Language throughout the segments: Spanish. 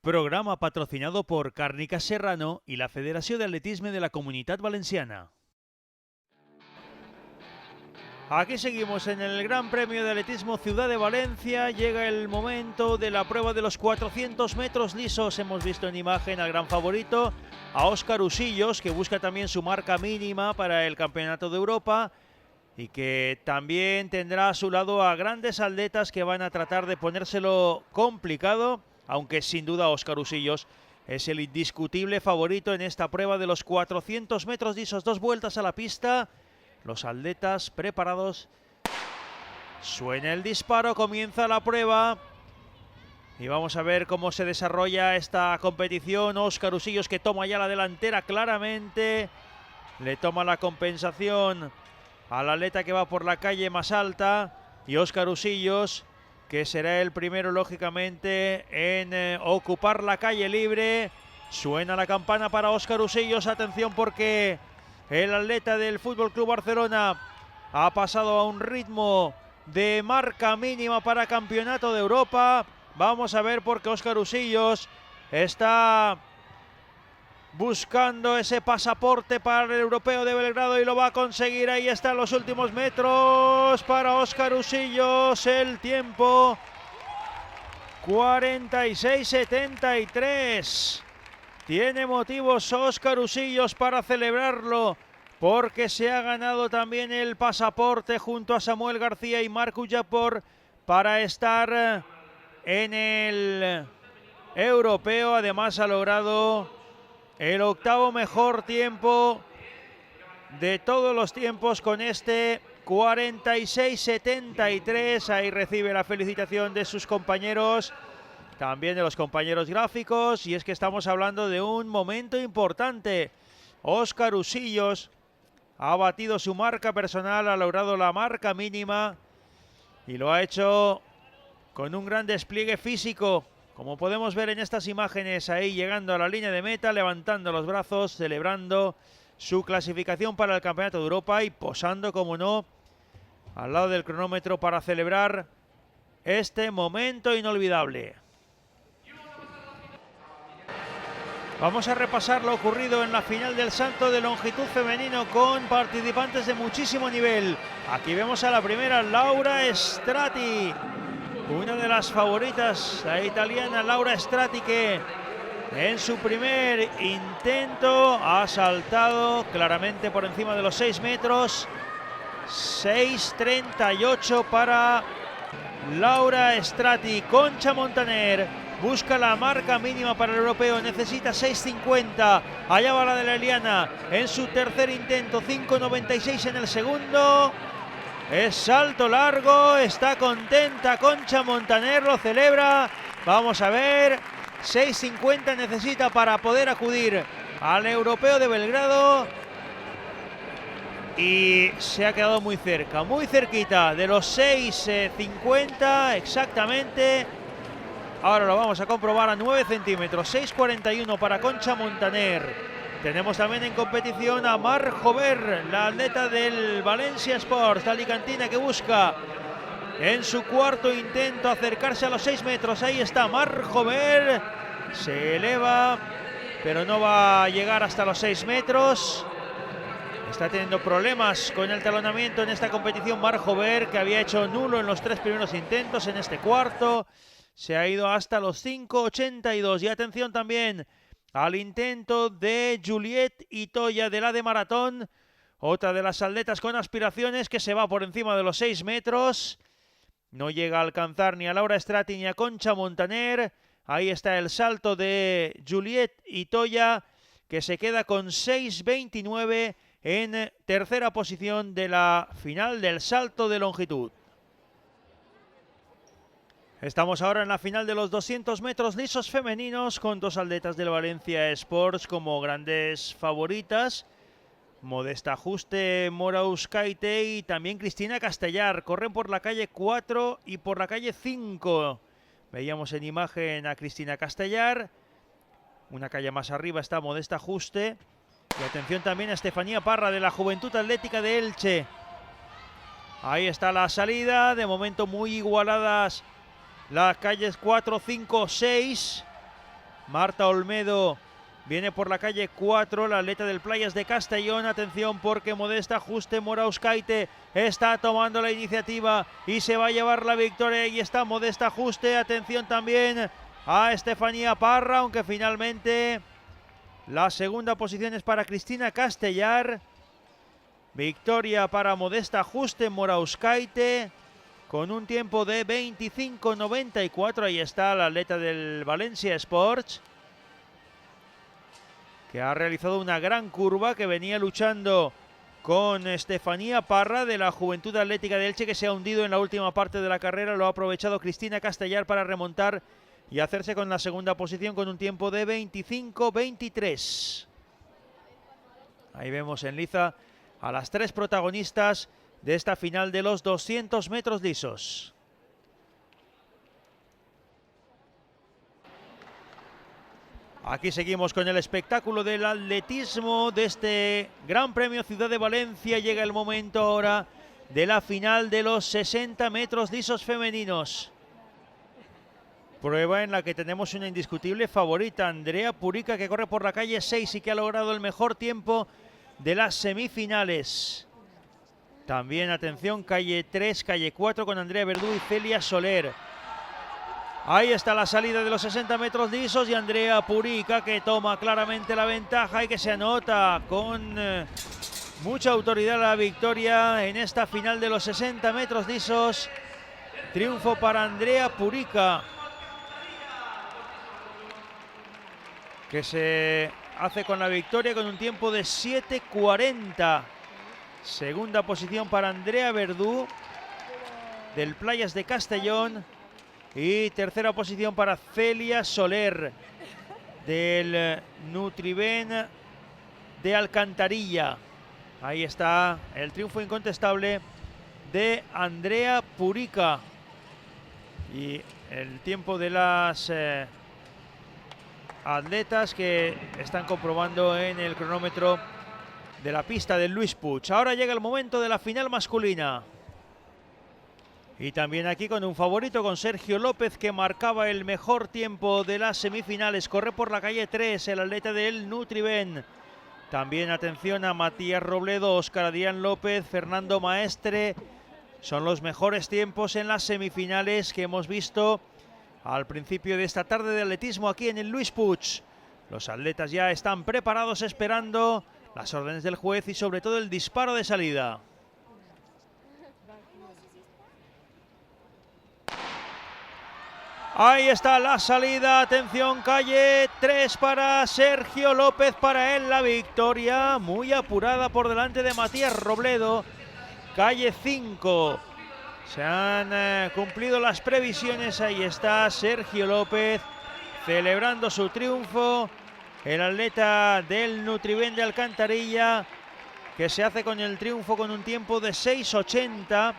Programa patrocinado por Càrnica Serrano y la Federació d'Atletisme de la Comunitat Valenciana. Aquí seguimos en el Gran Premio de Atletismo Ciudad de Valencia. Llega el momento de la prueba de los 400 metros lisos. Hemos visto en imagen al gran favorito, a Óscar Usillos, que busca también su marca mínima para el Campeonato de Europa y que también tendrá a su lado a grandes atletas que van a tratar de ponérselo complicado, aunque sin duda Óscar Usillos es el indiscutible favorito en esta prueba de los 400 metros lisos. 2 vueltas a la pista. Los atletas preparados. Suena el disparo, comienza la prueba. Y vamos a ver cómo se desarrolla esta competición. Óscar Usillos, que toma ya la delantera claramente. Le toma la compensación al atleta que va por la calle más alta. Y Óscar Usillos, que será el primero, lógicamente, en ocupar la calle libre. Suena la campana para Óscar Usillos. Atención, porque el atleta del Fútbol Club Barcelona ha pasado a un ritmo de marca mínima para Campeonato de Europa. Vamos a ver, porque Óscar Usillos está buscando ese pasaporte para el Europeo de Belgrado y lo va a conseguir. Ahí están los últimos metros para Óscar Usillos. El tiempo 46:73. Tiene motivos Óscar Usillos para celebrarlo, porque se ha ganado también el pasaporte junto a Samuel García y Marc Ullaport para estar en el europeo. Además ha logrado el 8º mejor tiempo de todos los tiempos con este 46:73. Ahí recibe la felicitación de sus compañeros, también de los compañeros gráficos, y es que estamos hablando de un momento importante. Óscar Usillos ha batido su marca personal, ha logrado la marca mínima y lo ha hecho con un gran despliegue físico, como podemos ver en estas imágenes, ahí llegando a la línea de meta, levantando los brazos, celebrando su clasificación para el Campeonato de Europa y posando, como no, al lado del cronómetro para celebrar este momento inolvidable. Vamos a repasar lo ocurrido en la final del salto de longitud femenino con participantes de muchísimo nivel. Aquí vemos a la primera, Laura Strati, una de las favoritas, la italiana Laura Strati, que en su primer intento ha saltado claramente por encima de los 6 metros. 6:38 para Laura Strati. Concha Montaner busca la marca mínima para el europeo, necesita 6:50. Allá va la de la Eliana en su tercer intento, 5:96 en el segundo. Es salto largo, está contenta Concha Montaner, lo celebra. Vamos a ver, 6:50 necesita para poder acudir al europeo de Belgrado. Y se ha quedado muy cerca, muy cerquita de los 6:50 exactamente. Ahora lo vamos a comprobar a 9 centímetros, 6:41 para Concha Montaner. Tenemos también en competición a Mar Jover, la atleta del Valencia Sports, la alicantina, que busca en su cuarto intento acercarse a los 6 metros. Ahí está Mar Jover, se eleva, pero no va a llegar hasta los 6 metros. Está teniendo problemas con el talonamiento en esta competición Mar Jover, que había hecho nulo en los 3 primeros intentos. En este cuarto se ha ido hasta los 5:82. Y atención también al intento de Juliette Itoya, de la de maratón, otra de las atletas con aspiraciones, que se va por encima de los 6 metros. No llega a alcanzar ni a Laura Strati ni a Concha Montaner. Ahí está el salto de Juliette Itoya, que se queda con 6:29 en tercera posición de la final del salto de longitud. Estamos ahora en la final de los 200 metros lisos femeninos, con 2 atletas del Valencia Sports como grandes favoritas. Modesta Juste, Mora Uzcaite y también Cristina Castellar. Corren por la calle 4 y por la calle 5. Veíamos en imagen a Cristina Castellar. Una calle más arriba está Modesta Juste. Y atención también a Estefanía Parra, de la Juventud Atlética de Elche. Ahí está la salida, de momento muy igualadas las calles 4, 5, 6. Marta Olmedo viene por la calle 4, la atleta del Playas de Castellón. Atención porque Modesta Juste Morauscaite está tomando la iniciativa y se va a llevar la victoria. Ahí está Modesta Juste. Atención también a Estefanía Parra, aunque finalmente la segunda posición es para Cristina Castellar. Victoria para Modesta Juste Morauscaite con un tiempo de 25.94. Ahí está la atleta del Valencia Sports, que ha realizado una gran curva, que venía luchando con Estefanía Parra de la Juventud Atlética de Elche, que se ha hundido en la última parte de la carrera. Lo ha aprovechado Cristina Castellar para remontar y hacerse con la segunda posición con un tiempo de 25.23. Ahí vemos en liza a las tres protagonistas de esta final de los 200 metros lisos. Aquí seguimos con el espectáculo del atletismo de este Gran Premio Ciudad de Valencia. Llega el momento ahora de la final de los 60 metros lisos femeninos. Prueba en la que tenemos una indiscutible favorita, Andrea Purica, que corre por la calle 6 y que ha logrado el mejor tiempo de las semifinales. También, atención, calle 3, calle 4 con Andrea Verdú y Celia Soler. Ahí está la salida de los 60 metros lisos y Andrea Purica, que toma claramente la ventaja y que se anota con mucha autoridad la victoria en esta final de los 60 metros lisos. Triunfo para Andrea Purica, que se hace con la victoria con un tiempo de 7.40. Segunda posición para Andrea Verdú del Playas de Castellón. Y tercera posición para Celia Soler del Nutriben de Alcantarilla. Ahí está el triunfo incontestable de Andrea Purica. Y el tiempo de las atletas que están comprobando en el cronómetro de la pista del Luis Puig. Ahora llega el momento de la final masculina. Y también aquí con un favorito, con Sergio López, que marcaba el mejor tiempo de las semifinales. Corre por la calle 3, el atleta del Nutriben. También atención a Matías Robledo, Óscar Adrián López, Fernando Maestre. Son los mejores tiempos en las semifinales que hemos visto al principio de esta tarde de atletismo aquí en el Luis Puig. Los atletas ya están preparados esperando las órdenes del juez y sobre todo el disparo de salida. Ahí está la salida, atención, calle 3 para Sergio López, para él la victoria, muy apurada por delante de Matías Robledo. Calle 5, se han cumplido las previsiones, ahí está Sergio López celebrando su triunfo, el atleta del Nutriben de Alcantarilla, que se hace con el triunfo con un tiempo de 6.80.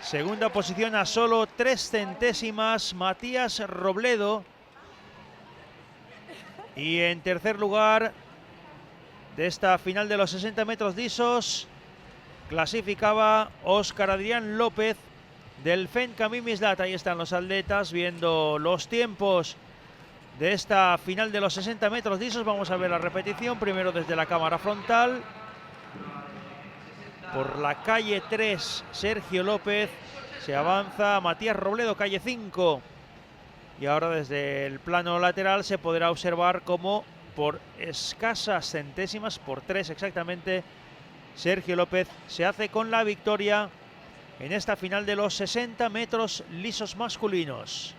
Segunda posición a solo 3 centésimas, Matías Robledo. Y en tercer lugar de esta final de los 60 metros lisos clasificaba Óscar Adrián López del FEN Camimislat. Ahí están los atletas viendo los tiempos de esta final de los 60 metros lisos. Vamos a ver la repetición primero desde la cámara frontal. Por la calle 3, Sergio López, se avanza Matías Robledo, calle 5. Y ahora desde el plano lateral se podrá observar cómo por escasas centésimas, por 3 exactamente, Sergio López se hace con la victoria en esta final de los 60 metros lisos masculinos.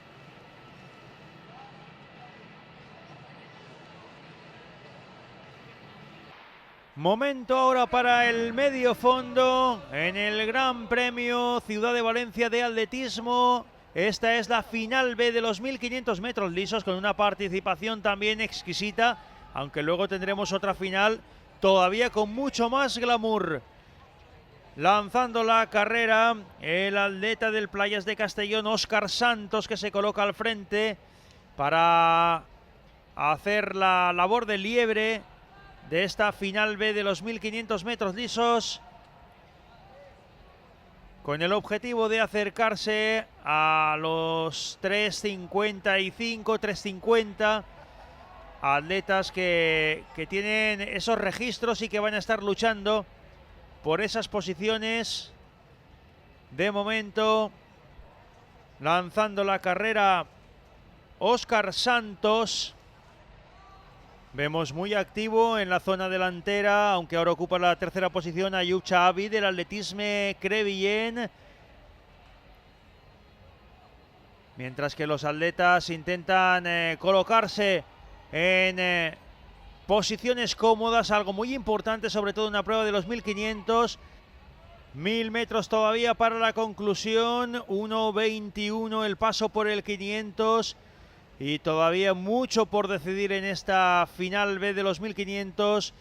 Momento ahora para el medio fondo en el Gran Premio Ciudad de Valencia de atletismo. Esta es la final B de los 1500 metros lisos, con una participación también exquisita, aunque luego tendremos otra final todavía con mucho más glamour. Lanzando la carrera, el atleta del Playas de Castellón, Óscar Santos, que se coloca al frente para hacer la labor de liebre de esta final B de los 1500 metros lisos, con el objetivo de acercarse a los 3.55, 3.50 atletas que tienen esos registros y que van a estar luchando por esas posiciones. De momento, lanzando la carrera, Óscar Santos. Vemos muy activo en la zona delantera, aunque ahora ocupa la tercera posición, Ayub Chaabi del Atletisme Crevillent. Mientras que los atletas intentan colocarse en posiciones cómodas, algo muy importante, sobre todo en una prueba de los 1500. 1000 metros todavía para la conclusión, 1:21 el paso por el 500 y todavía mucho por decidir en esta final B de los 1500.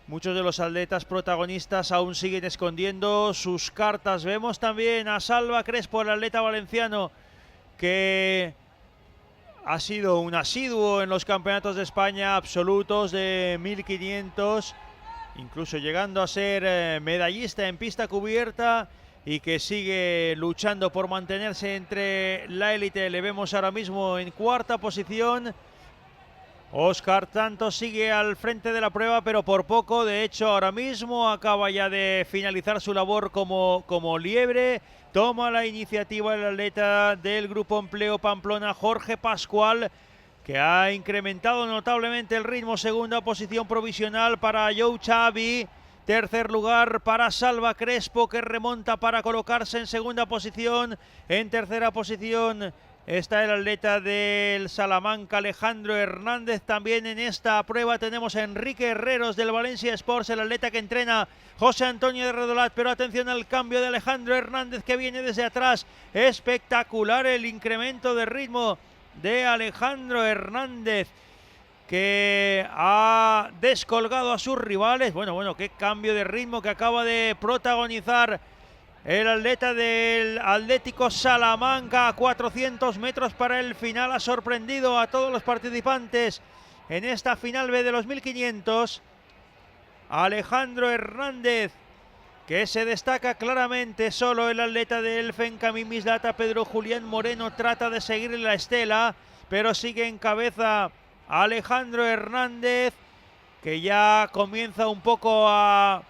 Muchos de los atletas protagonistas aún siguen escondiendo sus cartas. Vemos también a Salva Crespo, el atleta valenciano, que ha sido un asiduo en los campeonatos de España absolutos de 1500, incluso llegando a ser medallista en pista cubierta, y que sigue luchando por mantenerse entre la élite. Le vemos ahora mismo en cuarta posición. Óscar Santos sigue al frente de la prueba, pero por poco. De hecho, ahora mismo acaba ya de finalizar su labor como liebre. Toma la iniciativa el atleta del Grupo Empleo Pamplona, Jorge Pascual, que ha incrementado notablemente el ritmo. Segunda posición provisional para Ayub Chaabi. Tercer lugar para Salva Crespo, que remonta para colocarse en segunda posición. En tercera posición está el atleta del Salamanca, Alejandro Hernández. También en esta prueba tenemos a Enrique Herreros del Valencia Sports, el atleta que entrena José Antonio de Redolat. Pero atención al cambio de Alejandro Hernández, que viene desde atrás. Espectacular el incremento de ritmo de Alejandro Hernández, que ha descolgado a sus rivales. Bueno, qué cambio de ritmo que acaba de protagonizar el atleta del Atlético Salamanca a 400 metros para el final. Ha sorprendido a todos los participantes en esta final B de los 1500. Alejandro Hernández, que se destaca claramente. Solo el atleta del Fencamín Mislata, Pedro Julián Moreno, trata de seguir la estela, pero sigue en cabeza Alejandro Hernández, que ya comienza un poco a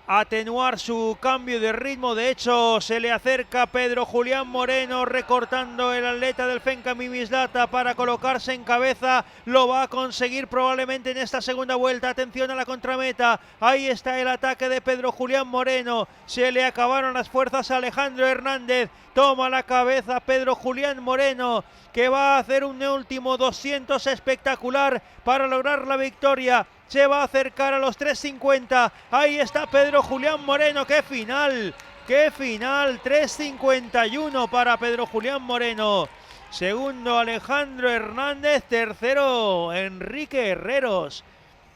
atenuar su cambio de ritmo. De hecho, se le acerca Pedro Julián Moreno, recortando el atleta del Fencamín Mislata para colocarse en cabeza. Lo va a conseguir probablemente en esta segunda vuelta. Atención a la contrameta. Ahí está el ataque de Pedro Julián Moreno. Se le acabaron las fuerzas a Alejandro Hernández. Toma la cabeza Pedro Julián Moreno, que va a hacer un último 200 espectacular para lograr la victoria. Se va a acercar a los 3:50. Ahí está Pedro Julián Moreno. ¡Qué final! ¡Qué final! 3:51 para Pedro Julián Moreno. Segundo Alejandro Hernández. Tercero Enrique Herreros,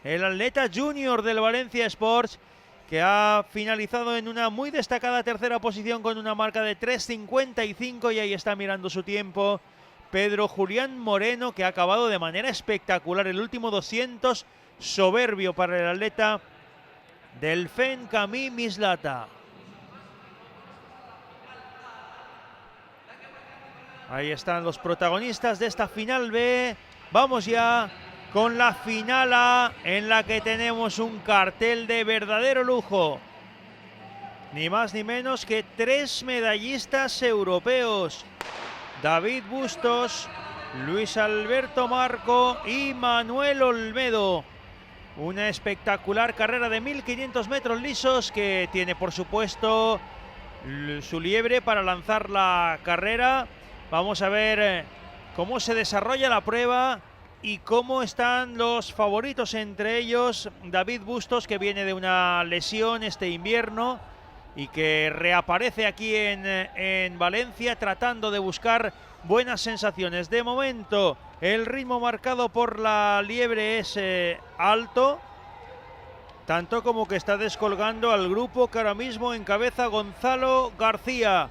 el atleta junior del Valencia Sports, que ha finalizado en una muy destacada tercera posición con una marca de 3:55, y ahí está mirando su tiempo Pedro Julián Moreno, que ha acabado de manera espectacular el último 200, soberbio para el atleta del Fencamín Mislata. Ahí están los protagonistas de esta final B. Vamos ya con la final A, en la que tenemos un cartel de verdadero lujo. Ni más ni menos que 3 medallistas europeos: David Bustos, Luis Alberto Marco y Manuel Olmedo. Una espectacular carrera de 1500 metros lisos, que tiene por supuesto su liebre para lanzar la carrera. Vamos a ver cómo se desarrolla la prueba y cómo están los favoritos, entre ellos David Bustos, que viene de una lesión este invierno y que reaparece aquí en Valencia, tratando de buscar buenas sensaciones. De momento el ritmo marcado por la liebre es alto, tanto como que está descolgando al grupo, que ahora mismo encabeza Gonzalo García.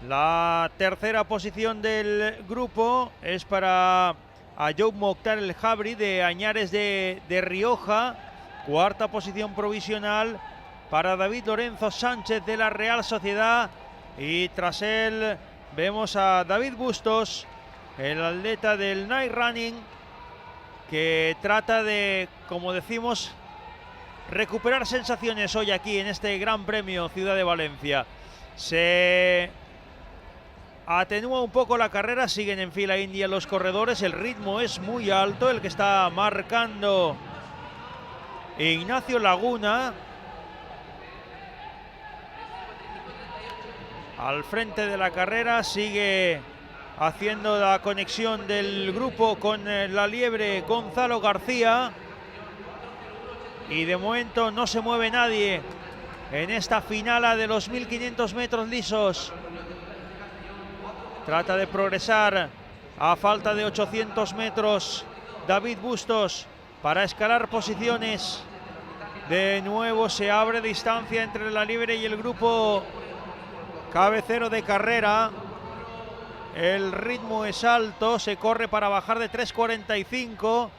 La tercera posición del grupo es para Ayub Mokhtar El Jabri de Añares de Rioja. Cuarta posición provisional para David Lorenzo Sánchez de la Real Sociedad. Y tras él vemos a David Bustos, el atleta del Night Running, que trata de, como decimos, recuperar sensaciones hoy aquí en este Gran Premio Ciudad de Valencia. Se atenúa un poco la carrera, siguen en fila india los corredores, el ritmo es muy alto, el que está marcando Ignacio Laguna. Al frente de la carrera sigue haciendo la conexión del grupo con la liebre Gonzalo García. Y de momento no se mueve nadie en esta finala de los 1500 metros lisos. Trata de progresar a falta de 800 metros David Bustos para escalar posiciones. De nuevo se abre distancia entre la liebre y el grupo cabecero de carrera. El ritmo es alto, se corre para bajar de 3:45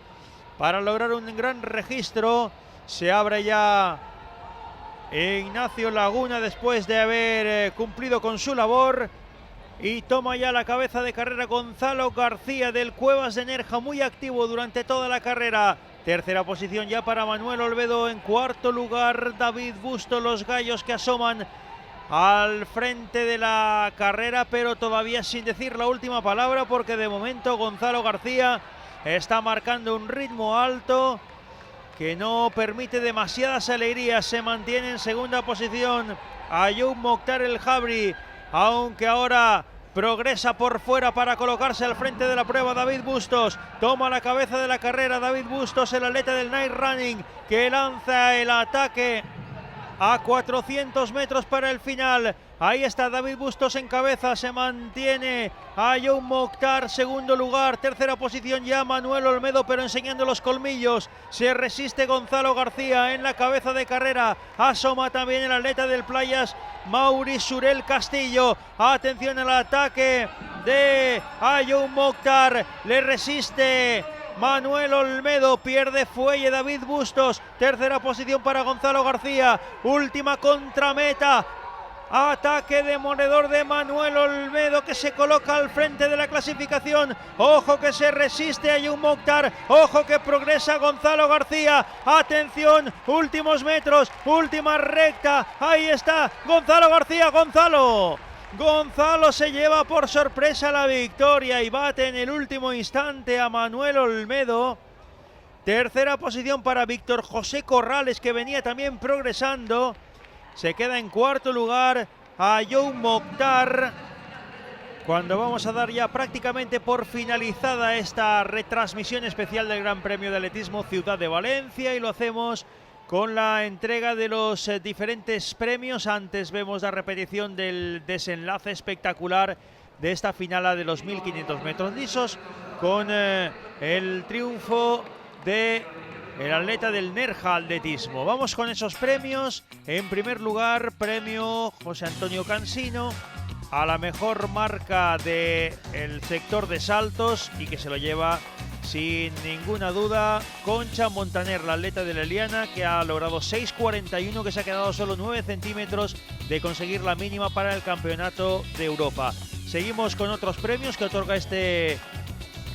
para lograr un gran registro. Se abre ya Ignacio Laguna después de haber cumplido con su labor y toma ya la cabeza de carrera Gonzalo García del Cuevas de Nerja, muy activo durante toda la carrera. Tercera posición ya para Manuel Olmedo. En cuarto lugar David Bustos, los gallos que asoman al frente de la carrera, pero todavía sin decir la última palabra, porque de momento Gonzalo García está marcando un ritmo alto que no permite demasiadas alegrías. Se mantiene en segunda posición Ayoub Mokhtar el Jabri, aunque ahora progresa por fuera para colocarse al frente de la prueba David Bustos. Toma la cabeza de la carrera David Bustos, el atleta del Night Running, que lanza el ataque a 400 metros para el final. Ahí está David Bustos en cabeza, se mantiene Ayoub Mokhtar, segundo lugar, tercera posición ya Manuel Olmedo, pero enseñando los colmillos. Se resiste Gonzalo García en la cabeza de carrera, asoma también el atleta del Playas, Mauri Surel Castillo. Atención al ataque de Ayoub Mokhtar, le resiste Manuel Olmedo, pierde fuelle David Bustos. Tercera posición para Gonzalo García, última contrameta. Ataque demoledor de Manuel Olmedo, que se coloca al frente de la clasificación. Ojo que se resiste Ayoub Mokhtar, ojo que progresa Gonzalo García. Atención, últimos metros, última recta. Ahí está Gonzalo García. Gonzalo se lleva por sorpresa la victoria y bate en el último instante a Manuel Olmedo. Tercera posición para Víctor José Corrales, que venía también progresando. Se queda en cuarto lugar Ayoub Mokhtar. Cuando vamos a dar ya prácticamente por finalizada esta retransmisión especial del Gran Premio de Atletismo Ciudad de Valencia, y lo hacemos con la entrega de los diferentes premios. Antes vemos la repetición del desenlace espectacular de esta finala de los 1500 metros lisos, con el triunfo de el atleta del Nerja Atletismo. Vamos con esos premios. En primer lugar, premio José Antonio Cansino a la mejor marca del sector de saltos, y que se lo lleva sin ninguna duda Concha Montaner, la atleta de la Eliana, que ha logrado 6:41, que se ha quedado solo 9 centímetros de conseguir la mínima para el Campeonato de Europa. Seguimos con otros premios que otorga este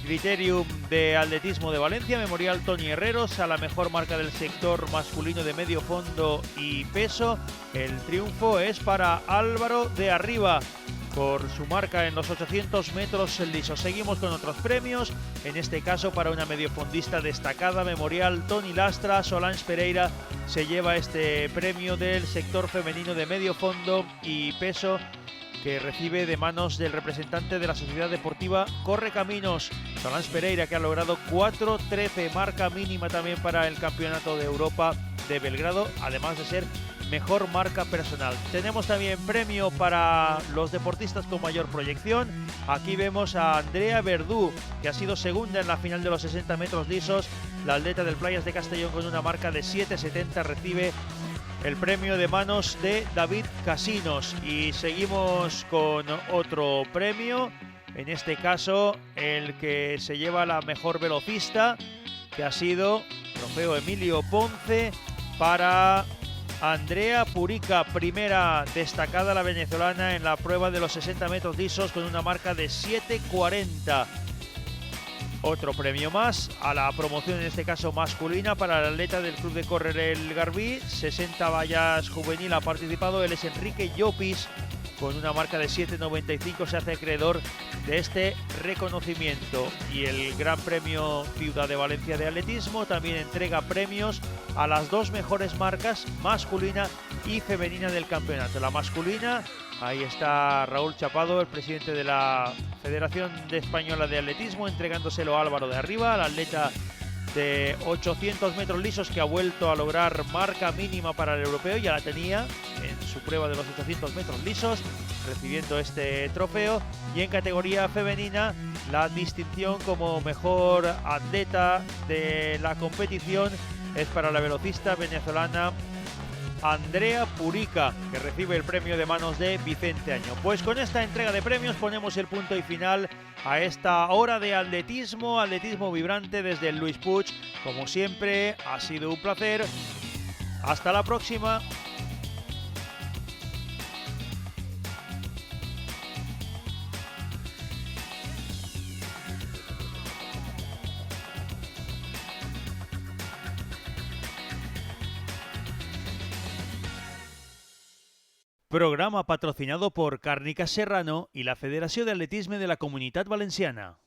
Criterium de Atletismo de Valencia. Memorial Toni Herreros a la mejor marca del sector masculino de medio fondo y peso. El triunfo es para Álvaro de Arriba por su marca en los 800 metros lisos. Seguimos con otros premios, en este caso para una mediofondista destacada, Memorial Toni Lastra. Solange Pereira se lleva este premio del sector femenino de medio fondo y peso, que recibe de manos del representante de la Sociedad Deportiva Correcaminos, Solange Pereira, que ha logrado 4:13, marca mínima también para el Campeonato de Europa de Belgrado, además de ser mejor marca personal. Tenemos también premio para los deportistas con mayor proyección. Aquí vemos a Andrea Verdú, que ha sido segunda en la final de los 60 metros lisos. La atleta del Playas de Castellón, con una marca de 7:70, recibe el premio de manos de David Casinos. Y seguimos con otro premio, en este caso el que se lleva la mejor velocista, que ha sido trofeo Emilio Ponce para Andrea Purica, primera destacada la venezolana en la prueba de los 60 metros lisos, con una marca de 7:40. Otro premio más a la promoción, en este caso masculina, para el atleta del Club de Córrer El Garbí. 60 vallas juvenil ha participado, él es Enrique Llopis, con una marca de 7.95 se hace acreedor de este reconocimiento. Y el Gran Premio Ciudad de Valencia de Atletismo también entrega premios a las dos mejores marcas, masculina y femenina del campeonato. La masculina, ahí está Raúl Chapado, el presidente de la Federación Española de Atletismo, entregándoselo a Álvaro de Arriba, al atleta de 800 metros lisos que ha vuelto a lograr marca mínima para el europeo, ya la tenía en su prueba de los 800 metros lisos, recibiendo este trofeo. Y en categoría femenina, la distinción como mejor atleta de la competición es para la velocista venezolana Andrea Purica, que recibe el premio de manos de Vicente Año. Pues con esta entrega de premios ponemos el punto y final a esta hora de atletismo vibrante desde el Luis Puig. Como siempre, ha sido un placer. Hasta la próxima. Programa patrocinado por Càrniques Serrano y la Federació d'Atletisme de la Comunitat Valenciana.